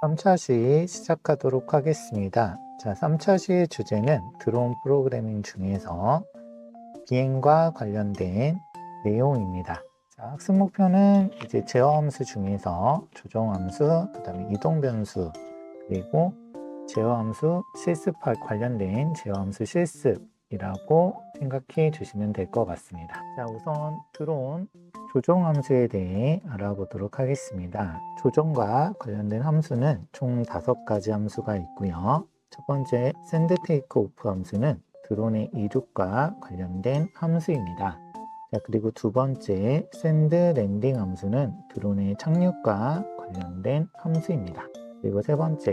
3차 시 시작하도록 하겠습니다. 자, 3차 시의 주제는 드론 프로그래밍 중에서 비행과 관련된 내용입니다. 자, 학습 목표는 이제 제어함수 중에서 조정함수, 그 다음에 이동변수, 그리고 제어함수 실습 관련된 제어함수 실습이라고 생각해 주시면 될 것 같습니다. 자, 우선 드론 조정함수에 대해 알아보도록 하겠습니다. 조정과 관련된 함수는 총 5가지 함수가 있고요. 첫 번째 send take off 함수는 드론의 이륙과 관련된 함수입니다. 자, 그리고 두 번째 send landing 함수는 드론의 착륙과 관련된 함수입니다. 그리고 세 번째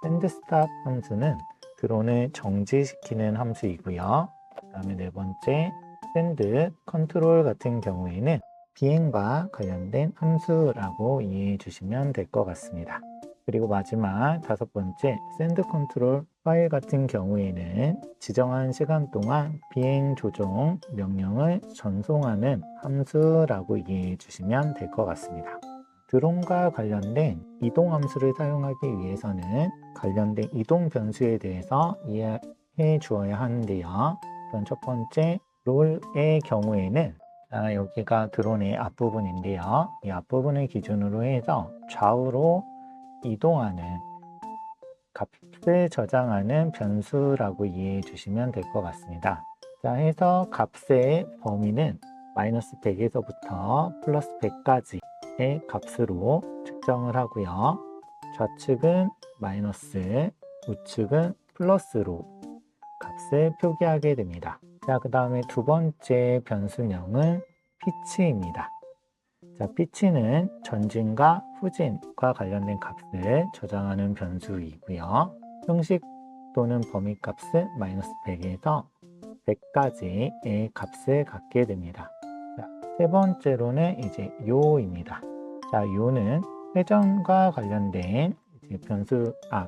send stop 함수는 드론을 정지시키는 함수이고요. 그 다음에 네 번째 send control 같은 경우에는 비행과 관련된 함수라고 이해해 주시면 될 것 같습니다. 그리고 마지막 5번째 send control 파일 같은 경우에는 지정한 시간 동안 비행 조종 명령을 전송하는 함수라고 이해해 주시면 될 것 같습니다. 드론과 관련된 이동 함수를 사용하기 위해서는 관련된 이동 변수에 대해서 이해해 주어야 하는데요. 우선 첫 번째 롤의 경우에는 여기가 드론의 앞부분인데요. 이 앞부분을 기준으로 해서 좌우로 이동하는 값을 저장하는 변수라고 이해해 주시면 될 것 같습니다. 자, 해서 값의 범위는 마이너스 100에서부터 플러스 100까지의 값으로 측정을 하고요. 좌측은 마이너스, 우측은 플러스로 값을 표기하게 됩니다. 자, 그 다음에 두 번째 변수명은 피치입니다. 자, 피치는 전진과 후진과 관련된 값을 저장하는 변수이고요. 형식 또는 범위 값은 마이너스 100에서 100까지의 값을 갖게 됩니다. 자, 세 번째로는 이제 요입니다. 자, 요는 회전과 관련된 이제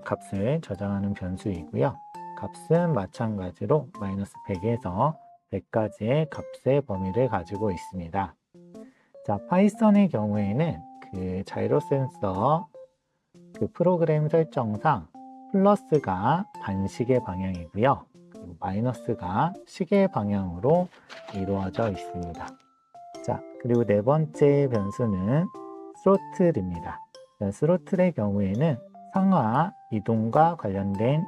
값을 저장하는 변수이고요. 값은 마찬가지로 마이너스 100에서 100까지의 값의 범위를 가지고 있습니다. 자, 파이썬의 경우에는 그 자이로 센서 그 프로그램 설정상 플러스가 반시계 방향이고요. 그리고 마이너스가 시계 방향으로 이루어져 있습니다. 자, 그리고 네 번째 변수는 스로틀입니다. 자, 스로틀의 경우에는 상하 이동과 관련된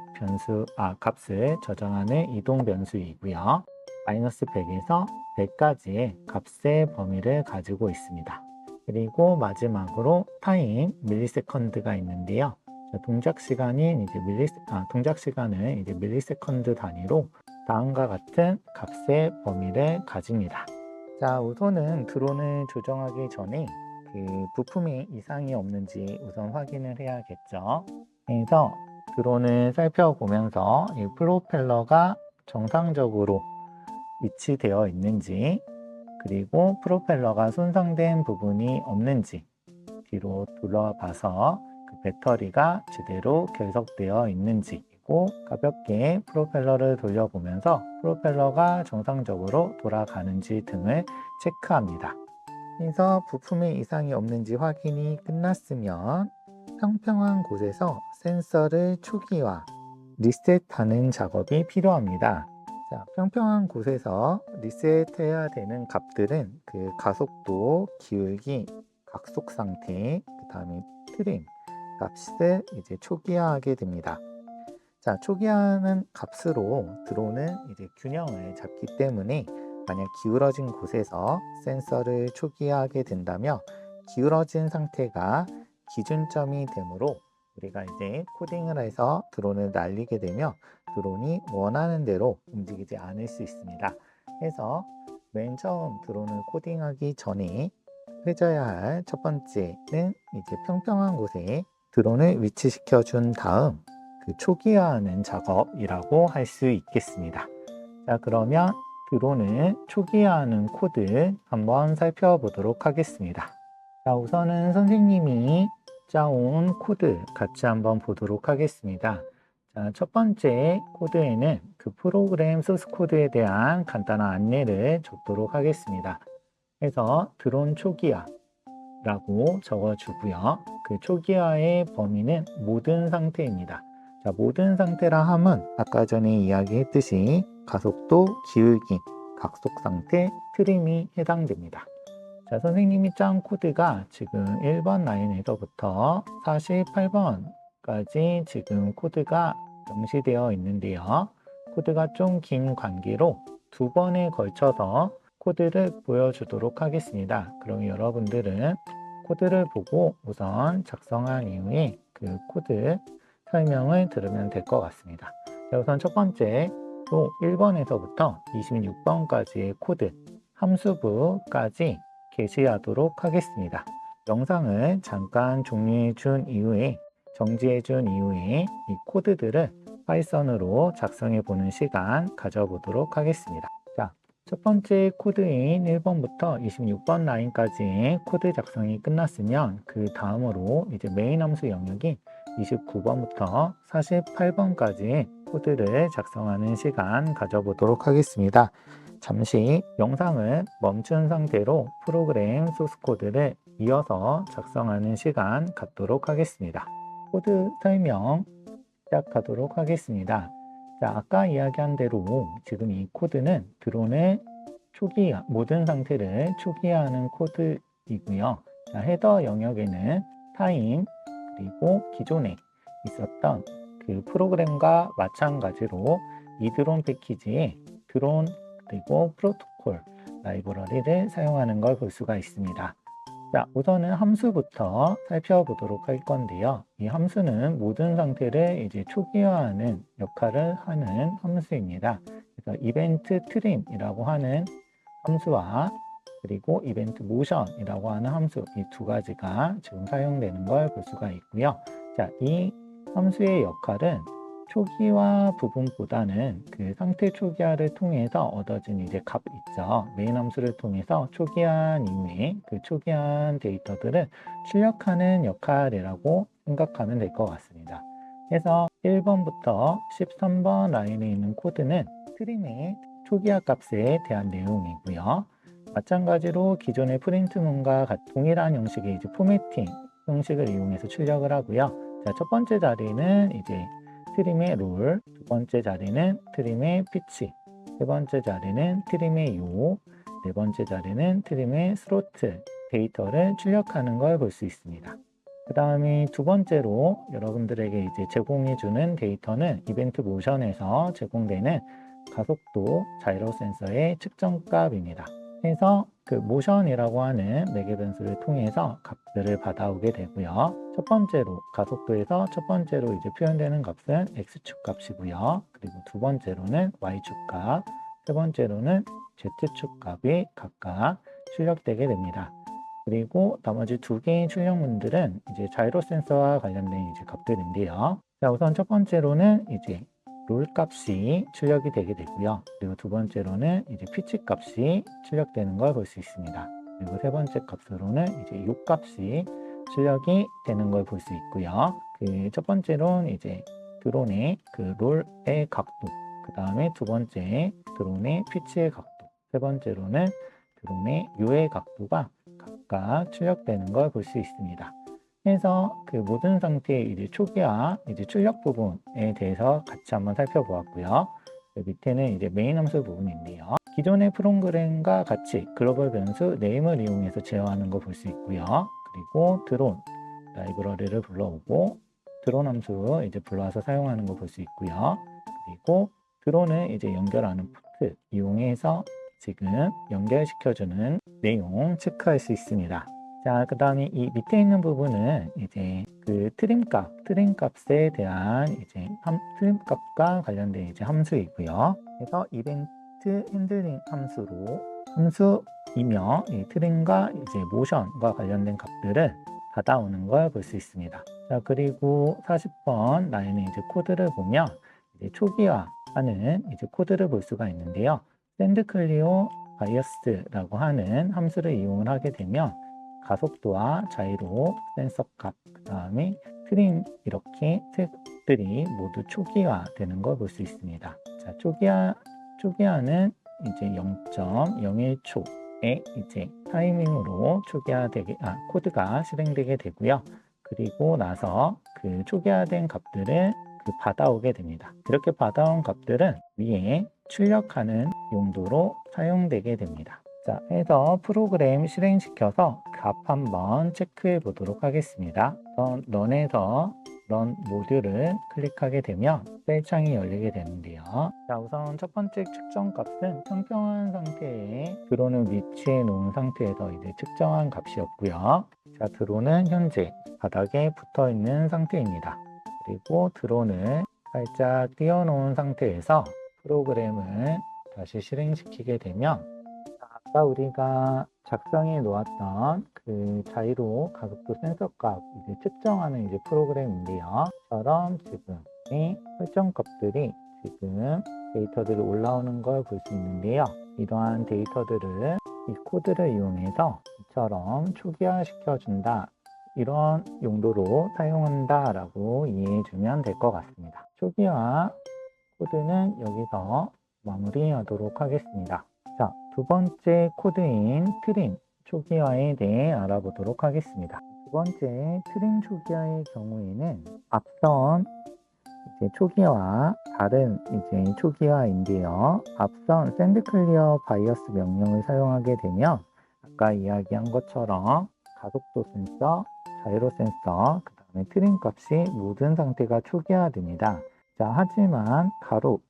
값을 저장하는 이동 변수이고요. 마이너스 100에서 100까지의 값의 범위를 가지고 있습니다. 그리고 마지막으로 타임, 밀리세컨드가 있는데요. 동작 시간을 이제 밀리세컨드 단위로 다음과 같은 값의 범위를 가집니다. 자, 우선은 드론을 조정하기 전에 그 부품에 이상이 없는지 우선 확인을 해야겠죠. 그래서 드론을 살펴보면서 이 프로펠러가 정상적으로 위치되어 있는지, 그리고 프로펠러가 손상된 부분이 없는지 뒤로 돌아봐서 그 배터리가 제대로 결석되어 있는지, 그리고 가볍게 프로펠러를 돌려보면서 프로펠러가 정상적으로 돌아가는지 등을 체크합니다. 그래서 부품에 이상이 없는지 확인이 끝났으면 평평한 곳에서 센서를 초기화, 리셋하는 작업이 필요합니다. 자, 평평한 곳에서 리셋해야 되는 값들은 그 가속도, 기울기, 각속 상태, 그 다음에 트림 값을 이제 초기화하게 됩니다. 자, 초기화하는 값으로 드론은 이제 균형을 잡기 때문에 만약 기울어진 곳에서 센서를 초기화하게 된다면 기울어진 상태가 기준점이 되므로 우리가 이제 코딩을 해서 드론을 날리게 되면 드론이 원하는 대로 움직이지 않을 수 있습니다. 그래서 맨 처음 드론을 코딩하기 전에 해줘야 할 첫 번째는 이제 평평한 곳에 드론을 위치시켜 준 다음 그 초기화하는 작업이라고 할 수 있겠습니다. 자, 그러면 드론을 초기화하는 코드 한번 살펴보도록 하겠습니다. 자, 우선은 선생님이 짜온 코드 같이 한번 보도록 하겠습니다. 자, 첫 번째 코드에는 그 프로그램 소스 코드에 대한 간단한 안내를 줬도록 하겠습니다. 해서 드론 초기화라고 적어주고요. 그 초기화의 범위는 모든 상태입니다. 자, 모든 상태라 함은 아까 전에 이야기했듯이 가속도, 기울기, 각속 상태, 트림이 해당됩니다. 자, 선생님이 짠 코드가 지금 1번 라인에서부터 48번까지 지금 코드가 명시되어 있는데요. 코드가 좀 긴 관계로 두 번에 걸쳐서 코드를 보여주도록 하겠습니다. 그럼 여러분들은 코드를 보고 우선 작성한 이후에 그 코드 설명을 들으면 될 것 같습니다. 자, 우선 첫 번째 또 1번에서부터 26번까지의 코드 함수부까지 게시하도록 하겠습니다. 영상을 잠깐 종료해 준 이후에 정지해 준 이후에 이 코드들을 파이썬으로 작성해 보는 시간 가져보도록 하겠습니다. 자, 첫 번째 코드인 1번부터 26번 라인까지의 코드 작성이 끝났으면 그 다음으로 이제 메인 함수 영역인 29번부터 48번까지의 코드를 작성하는 시간 가져보도록 하겠습니다. 잠시 영상을 멈춘 상태로 프로그램 소스 코드를 이어서 작성하는 시간 갖도록 하겠습니다. 코드 설명 시작하도록 하겠습니다. 자, 아까 이야기한 대로 지금 이 코드는 드론의 초기화, 모든 상태를 초기화하는 코드이고요. 자, 헤더 영역에는 타임 그리고 기존에 있었던 그 프로그램과 마찬가지로 이 드론 패키지에 드론 그리고 프로토콜 라이브러리를 사용하는 걸 볼 수가 있습니다. 자, 우선은 함수부터 살펴보도록 할 건데요. 이 함수는 모든 상태를 이제 초기화하는 역할을 하는 함수입니다. 그래서 이벤트 트림이라고 하는 함수와 그리고 이벤트 모션이라고 하는 함수, 이 두 가지가 지금 사용되는 걸 볼 수가 있고요. 자, 이 함수의 역할은 초기화 부분보다는 그 상태 초기화를 통해서 얻어진 이제 값 있죠. 메인 함수를 통해서 초기화한 이후에 그 초기화한 데이터들을 출력하는 역할이라고 생각하면 될 것 같습니다. 그래서 1번부터 13번 라인에 있는 코드는 트림의 초기화 값에 대한 내용이고요. 마찬가지로 기존의 프린트문과 동일한 형식의 이제 포매팅 형식을 이용해서 출력을 하고요. 자, 첫 번째 자리는 이제 트림의 롤, 두 번째 자리는 트림의 피치, 세 번째 자리는 트림의 요, 네 번째 자리는 트림의 스로틀 데이터를 출력하는 걸 볼 수 있습니다. 그 다음에 두 번째로 여러분들에게 이제 제공해주는 데이터는 이벤트 모션에서 제공되는 가속도 자이로 센서의 측정값입니다. 그래서 그 모션이라고 하는 매개 변수를 통해서 값들을 받아오게 되고요. 첫 번째로 가속도에서 첫 번째로 이제 표현되는 값은 x축 값이고요. 그리고 두 번째로는 y축 값, 세 번째로는 z축 값이 각각 출력되게 됩니다. 그리고 나머지 두 개의 출력문들은 이제 자이로 센서와 관련된 이제 값들인데요. 자, 우선 첫 번째로는 이제 롤 값이 출력이 되게 되고요. 그리고 두 번째로는 이제 피치 값이 출력되는 걸 볼 수 있습니다. 그리고 세 번째 값으로는 이제 요 값이 출력이 되는 걸 볼 수 있고요. 그 첫 번째로는 이제 드론의 그 롤의 각도, 그 다음에 두 번째 드론의 피치의 각도, 세 번째로는 드론의 요의 각도가 각각 출력되는 걸 볼 수 있습니다. 그래서 그 모든 상태의 이제 초기화, 이제 출력 부분에 대해서 같이 한번 살펴보았고요. 그 밑에는 이제 메인 함수 부분인데요. 기존의 프로그램과 같이 글로벌 변수 네임을 이용해서 제어하는 거 볼 수 있고요. 그리고 드론 라이브러리를 불러오고 드론 함수 이제 불러와서 사용하는 거 볼 수 있고요. 그리고 드론을 이제 연결하는 포트 이용해서 지금 연결시켜주는 내용 체크할 수 있습니다. 자, 그 다음에 이 밑에 있는 부분은 이제 그 트림 값에 대한 이제 트림 값과 관련된 이제 함수이고요. 그래서 이벤트 핸들링 함수이며 이 트림과 이제 모션과 관련된 값들을 받아오는 걸 볼 수 있습니다. 자, 그리고 40번 라인의 이제 코드를 보면 이제 초기화하는 이제 코드를 볼 수가 있는데요. 샌드 클리어 바이어스라고 하는 함수를 이용을 하게 되면 가속도와 자이로 센서 값, 그 다음에 트림 이렇게 색들이 모두 초기화되는 걸 볼 수 있습니다. 자, 초기화는 이제 0.01초에 이제 타이밍으로 코드가 실행되게 되고요. 그리고 나서 그 초기화된 값들을 받아오게 됩니다. 이렇게 받아온 값들은 위에 출력하는 용도로 사용되게 됩니다. 자, 해서 프로그램 실행시켜서 값 한번 체크해 보도록 하겠습니다. 런에서 런 모듈을 클릭하게 되면 셀 창이 열리게 되는데요. 자, 우선 첫 번째 측정 값은 평평한 상태에 드론을 위치해 놓은 상태에서 이제 측정한 값이었고요. 자, 드론은 현재 바닥에 붙어 있는 상태입니다. 그리고 드론을 살짝 띄워놓은 상태에서 프로그램을 다시 실행시키게 되면 아까 우리가 작성해 놓았던 그 자이로 가속도 센서 값 이제 측정하는 이제 프로그램인데요. 처럼 지금 이 설정 값들이 지금 데이터들이 올라오는 걸 볼 수 있는데요. 이러한 데이터들을 이 코드를 이용해서 이처럼 초기화 시켜준다. 이런 용도로 사용한다 라고 이해해 주면 될 것 같습니다. 초기화 코드는 여기서 마무리하도록 하겠습니다. 자, 두 번째 코드인 트림 초기화에 대해 알아보도록 하겠습니다. 두 번째 트림 초기화의 경우에는 앞선 이제 초기화 다른 이제 초기화인데요. 앞선 샌드 클리어 바이어스 명령을 사용하게 되면 아까 이야기한 것처럼 가속도 센서, 자이로 센서, 그 다음에 트림 값이 모든 상태가 초기화됩니다. 자, 하지만 간혹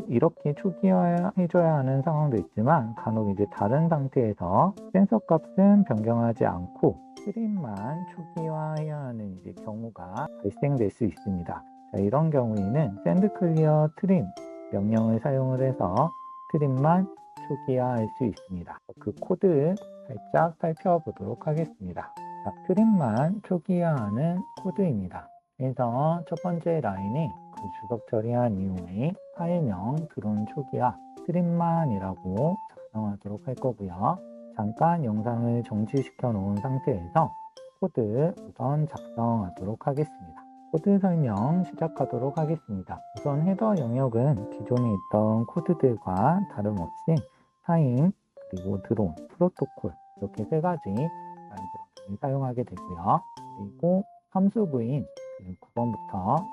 이렇게 초기화해줘야 하는 상황도 있지만 간혹 이제 다른 상태에서 센서 값은 변경하지 않고 트림만 초기화해야 하는 이제 경우가 발생될 수 있습니다. 자, 이런 경우에는 샌드 클리어 트림 명령을 사용을 해서 트림만 초기화할 수 있습니다. 그 코드 살짝 살펴보도록 하겠습니다. 자, 트림만 초기화하는 코드입니다. 그래서 첫 번째 라인에 그 주석 처리한 이후에 파일명 드론 초기화 트림만이라고 작성하도록 할 거고요. 잠깐 영상을 정지시켜 놓은 상태에서 코드 우선 작성하도록 하겠습니다. 코드 설명 시작하도록 하겠습니다. 우선 헤더 영역은 기존에 있던 코드들과 다름없이 타임, 그리고 드론, 프로토콜 이렇게 세 가지 라인들을 사용하게 되고요. 그리고 함수 부인 9번부터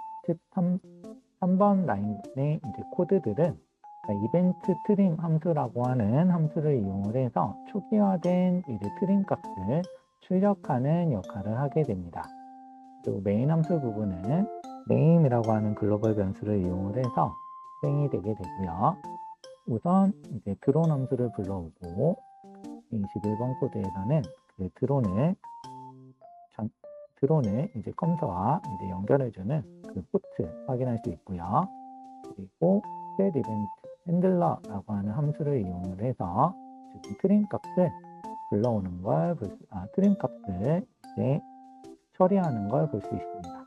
13번 라인의 이제 코드들은 이벤트 트림 함수라고 하는 함수를 이용을 해서 초기화된 이제 트림 값을 출력하는 역할을 하게 됩니다. 그리고 메인 함수 부분은 name이라고 하는 글로벌 변수를 이용을 해서 실행이 되게 되고요. 우선 이제 드론 함수를 불러오고 21번 코드에서는 그 드론을 이제 컴퓨터와 이제 연결해주는 그 포트 확인할 수 있고요. 그리고 set event handler라고 하는 함수를 이용을 해서 지금 트림 값을 불러오는 걸 트림 값을 이제 처리하는 걸 볼 수 있습니다.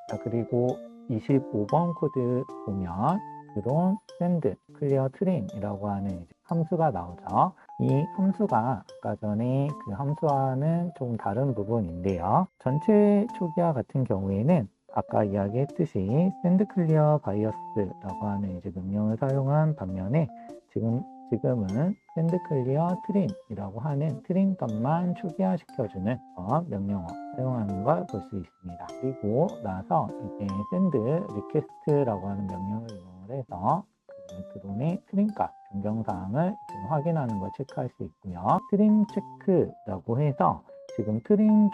자, 그리고 25번 코드 보면 드론 send clear trim이라고 하는 이제 함수가 나오죠. 이 함수가 아까 전에 그 함수와는 좀 다른 부분인데요. 전체 초기화 같은 경우에는 아까 이야기했듯이 send clear bias라고 하는 이제 명령을 사용한 반면에 지금은 send clear trim이라고 하는 트림 값만 초기화 시켜주는 명령어 사용하는 걸 볼 수 있습니다. 그리고 나서 이제 send request라고 하는 명령을 이용을 해서 드론의 트림 값 변경사항을 확인하는 걸 체크할 수 있고요. 트림 체크라고 해서 지금 트림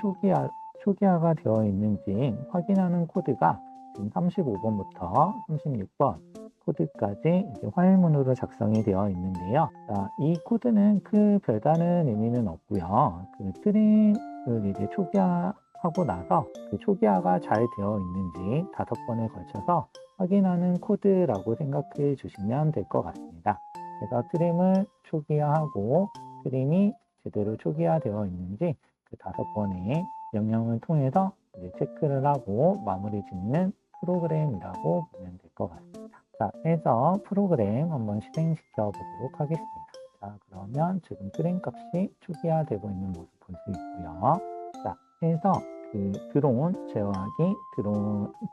초기화가 되어 있는지 확인하는 코드가 지금 35번부터 36번 코드까지 이제 화일문으로 작성이 되어 있는데요. 자, 이 코드는 별다른 의미는 없고요. 그 트림을 이제 초기화하고 나서 그 초기화가 잘 되어 있는지 5번에 걸쳐서 확인하는 코드라고 생각해 주시면 될 것 같습니다. 그래서 트림을 초기화하고 트림이 제대로 초기화되어 있는지 그 5번의 명령을 통해서 이제 체크를 하고 마무리 짓는 프로그램이라고 보면 될 것 같습니다. 자, 해서 프로그램 한번 실행시켜 보도록 하겠습니다. 자, 그러면 지금 트림 값이 초기화되고 있는 모습 볼 수 있고요. 자, 해서 그 드론 제어하기,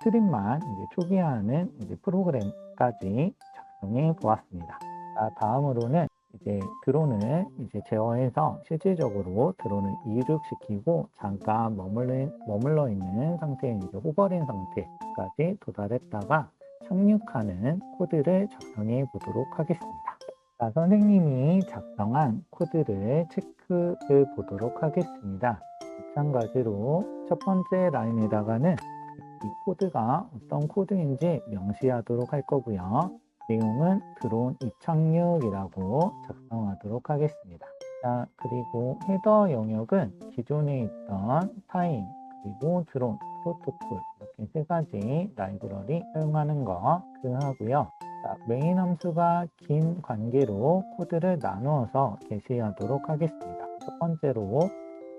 트림만 이제 초기화하는 이제 프로그램까지 작성해 보았습니다. 자, 다음으로는 이제 드론을 이제 제어해서 실질적으로 드론을 이륙시키고 잠깐 머물러 있는 상태인 이제 호버링 상태까지 도달했다가 착륙하는 코드를 작성해 보도록 하겠습니다. 자, 선생님이 작성한 코드를 체크해 보도록 하겠습니다. 마찬가지로 첫 번째 라인에다가는 이 코드가 어떤 코드인지 명시하도록 할 거고요. 내용은 드론 이착륙이라고 작성하도록 하겠습니다. 자, 그리고 헤더 영역은 기존에 있던 타임, 그리고 드론, 프로토콜 이렇게 세 가지 라이브러리 사용하는 거 하고요. 자, 메인 함수가 긴 관계로 코드를 나누어서 게시하도록 하겠습니다. 첫 번째로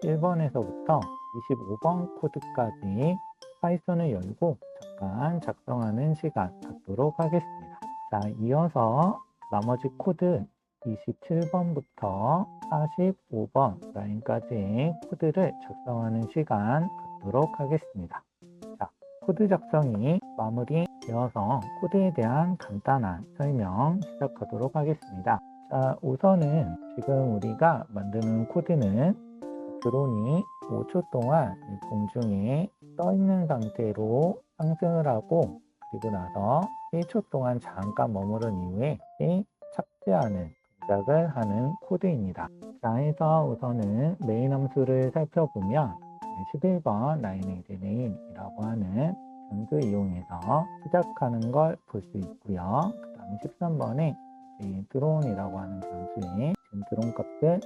1번에서부터 25번 코드까지 파이썬을 열고 잠깐 작성하는 시간 갖도록 하겠습니다. 자, 이어서 나머지 코드 27번부터 45번 라인까지의 코드를 작성하는 시간 갖도록 하겠습니다. 자, 코드 작성이 마무리되어서 코드에 대한 간단한 설명 시작하도록 하겠습니다. 자, 우선은 지금 우리가 만드는 코드는 드론이 5초 동안 공중에 떠 있는 상태로 상승을 하고 그리고 나서 1초 동안 잠깐 머무른 이후에 착지하는 동작을 하는 코드입니다. 자, 해서 우선은 메인 함수를 살펴보면 11번 라인에 이제 메인이라고 하는 변수 이용해서 시작하는 걸 볼 수 있고요. 그 다음 13번에 드론이라고 하는 변수에 지금 드론 값을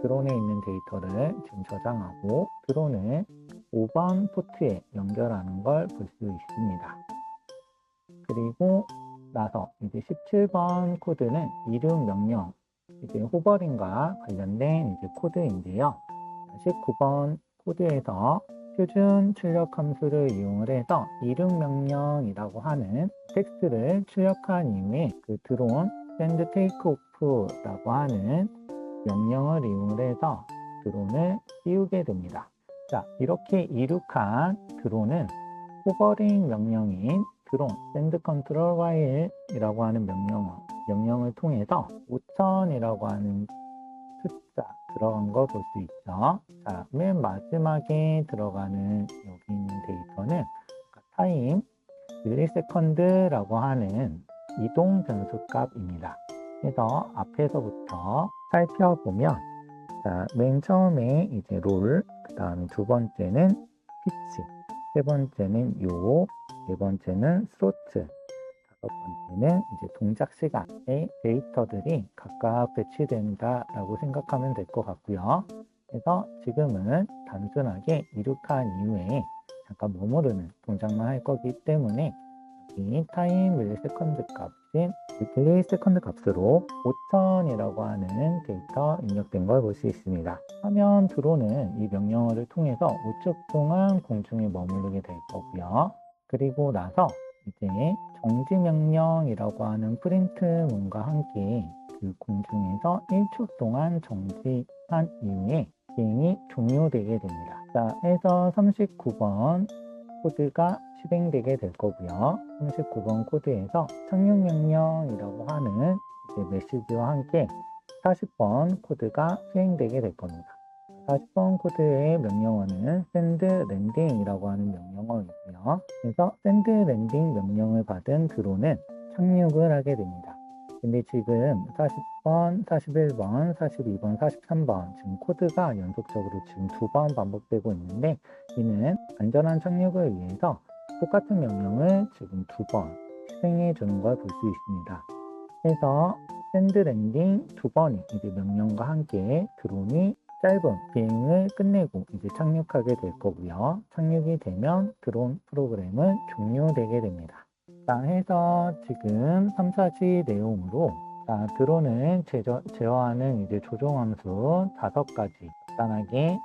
드론에 있는 데이터를 지금 저장하고 드론을 5번 포트에 연결하는 걸 볼 수 있습니다. 그리고 나서 이제 17번 코드는 이륙 명령, 이제 호버링과 관련된 이제 코드인데요. 19번 코드에서 표준 출력 함수를 이용을 해서 이륙 명령이라고 하는 텍스트를 출력한 이후에 그 드론 send takeoff라고 하는 명령을 이용을 해서 드론을 띄우게 됩니다. 자, 이렇게 이륙한 드론은 호버링 명령인 드론 send control while이라고 하는 명령을 통해서 5000이라고 하는 숫자 들어간 거 볼 수 있죠. 자, 맨 마지막에 들어가는 여기 있는 데이터는 타임 밀리세컨드라고 하는 이동 변수 값입니다. 그래서 앞에서부터 살펴보면 자, 맨 처음에 이제 롤, 그 다음에 두 번째는 피치, 세 번째는 요, 네 번째는 스로트, 다섯 번째는 이제 동작 시간의 데이터들이 각각 배치된다라고 생각하면 될 것 같고요. 그래서 지금은 단순하게 이륙한 이후에 잠깐 머무르는 동작만 할 거기 때문에 이 타임 밀리세컨드 값인 밀리세컨드 값으로 5000이라고 하는 데이터 입력된 걸 볼 수 있습니다. 화면 드론은 이 명령어를 통해서 5초 동안 공중에 머무르게 될 거고요. 그리고 나서 이제 정지 명령이라고 하는 프린트 문과 함께 그 공중에서 1초 동안 정지한 이후에 비행이 종료되게 됩니다. 자, 해서 39번 코드가 실행되게 될 거고요. 39번 코드에서 착륙 명령이라고 하는 이제 메시지와 함께 40번 코드가 수행되게 될 겁니다. 40번 코드의 명령어는 send landing이라고 하는 명령어이고요. 그래서 send landing 명령을 받은 드론은 착륙을 하게 됩니다. 근데 지금 40번, 41번, 42번, 43번 지금 코드가 연속적으로 지금 2번 반복되고 있는데 이는 안전한 착륙을 위해서 똑같은 명령을 지금 2번 실행해 주는 걸 볼 수 있습니다. 그래서 send landing 2번이 이제 명령과 함께 드론이 짧은 비행을 끝내고 이제 착륙하게 될 거고요. 착륙이 되면 드론 프로그램은 종료되게 됩니다. 자, 해서 지금 3, 4지 내용으로 자, 드론을 제어하는 이제 조종함수 5가지 간단하게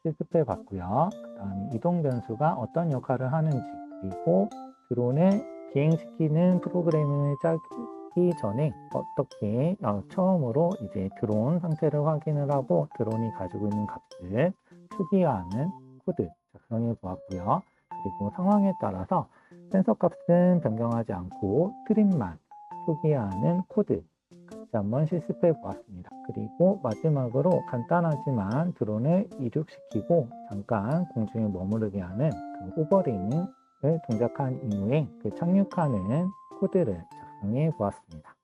실습해 봤고요. 그 다음 이동 변수가 어떤 역할을 하는지 그리고 드론을 비행시키는 프로그램을 짜기 전에 어떻게 처음으로 이제 드론 상태를 확인을 하고 드론이 가지고 있는 값을 표기하는 코드 작성해 보았고요. 그리고 상황에 따라서 센서 값은 변경하지 않고 트림만 표기하는 코드 한번 실습해 보았습니다. 그리고 마지막으로 간단하지만 드론을 이륙시키고 잠깐 공중에 머무르게 하는 그 호버링을 동작한 이후에 그 착륙하는 코드를 작성해 보았습니다.